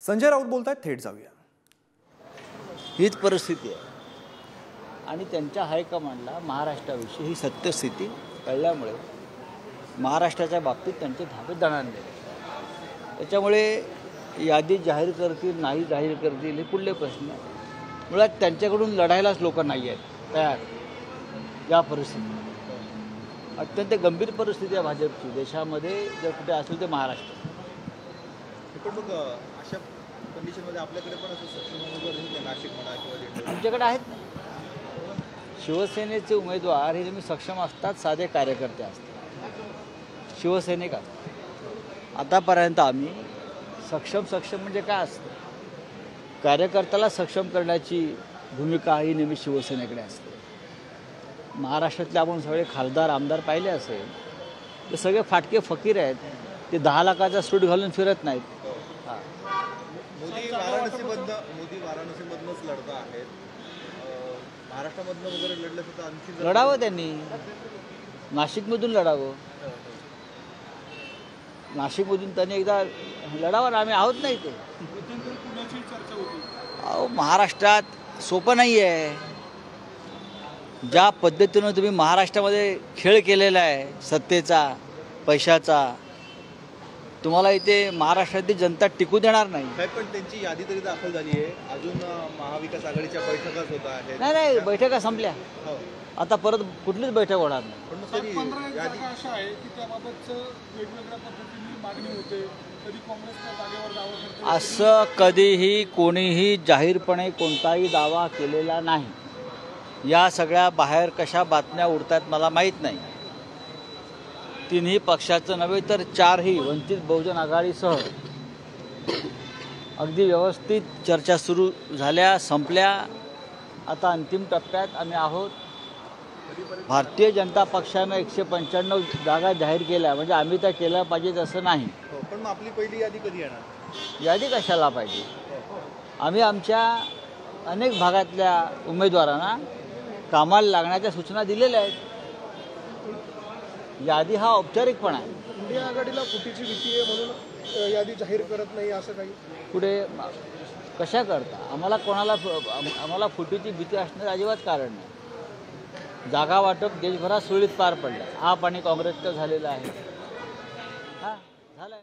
संजय राऊत बोलतायत, थेट जाऊया। हीच परिस्थिती आहे आणि त्यांच्या हायकमांडला महाराष्ट्राविषयी ही सत्यस्थिती कळल्यामुळे महाराष्ट्राच्या बाबतीत त्यांचे धाबे दणाणले। त्याच्यामुळे यादी जाहीर करतील नाही जाहीर करतील हे पुढले प्रश्न आहे। मुळात त्यांच्याकडून लढायलाच लोक नाही आहेत तयार। या परिस्थितीत अत्यंत गंभीर परिस्थिती आहे भाजपची देशामध्ये, जर कुठे असेल ते महाराष्ट्र। पण मग अशा कंडिशनमध्ये आपल्याकडे पण असं सक्षम उमेदवार नाही, नाशिक म्हणा किंवा आमच्याकडे आहेत ना। शिवसेनेचे उमेदवार हे नेहमी सक्षम असतात, साधे कार्यकर्ते असतात, शिवसैनिक असतात। आतापर्यंत आम्ही सक्षम म्हणजे काय असतं, कार्यकर्त्याला सक्षम करण्याची भूमिका ही नेहमी शिवसेनेकडे असते। महाराष्ट्रातले आपण सगळे खासदार आमदार पाहिले असेल ते सगळे फाटके फकीर आहेत, ते 10 लाखाचा सूट घालून फिरत नाहीत। मोदी वाराणसीमधूनच लढत आहेत, महाराष्ट्रामधनं वगैरे लढलं तर आणखी लढावं त्यांनी, नाशिकमधून लढावं, नाशिकमधून त्यांनी एकदा लढावं ना, आम्ही आहोत नाही ते। अहो महाराष्ट्रात सोपं नाही आहे, ज्या पद्धतीनं तुम्ही महाराष्ट्रामध्ये खेळ केलेला आहे सत्तेचा पैशाचा, तुम्हाला इथे महाराष्ट्रातील जनता टिकू देणार नाही। पण त्यांची यादी तरी दाखल झाली आहे, अजून महाविकास आघाडीच्या बैठकाच होत आहेत। नाही बैठका संपल्या, आता परत कुठलीच बैठक होणार नाही। पण मग तरी यादी अशा आहे की त्याबाबतच वेगवेगळ्या पद्धतीने मागणी होते, कधी काँग्रेसच्या जागेवर दावा करते, असं कधीही कोणीही जाहीरपणे कोणताही दावा केलेला नाही। या सगळ्या बाहेर कशा बातम्या उडतात मला माहीत नाही। तिन्ही पक्षाचं नव्हे तर 4ही वंचित बहुजन आघाडीसह अगदी व्यवस्थित चर्चा सुरू झाल्या, संपल्या, आता अंतिम टप्प्यात आम्ही आहोत। भारतीय जनता पक्षानं 195 जागा जाहीर केल्या, म्हणजे आम्ही त्या केल्या पाहिजेत असं नाही। पण मग आपली पहिली यादी कधी येणार? यादी कशाला पाहिजे? आम्ही आमच्या अनेक भागातल्या उमेदवारांना कामाला लागण्याच्या सूचना दिलेल्या आहेत। यादी हा औपचारिकपणा आहे। इंडिया आघाडीला फुटीची भीती आहे म्हणून यादी जाहीर करत नाही असं काही पुढे कशा करता? आम्हाला फुटीची भीती असण्याचं अजिबात कारण नाही। जागा वाटप देशभरात सुरळीत पार पडलं, आप आणि काँग्रेसचं झालेलं आहे। झालं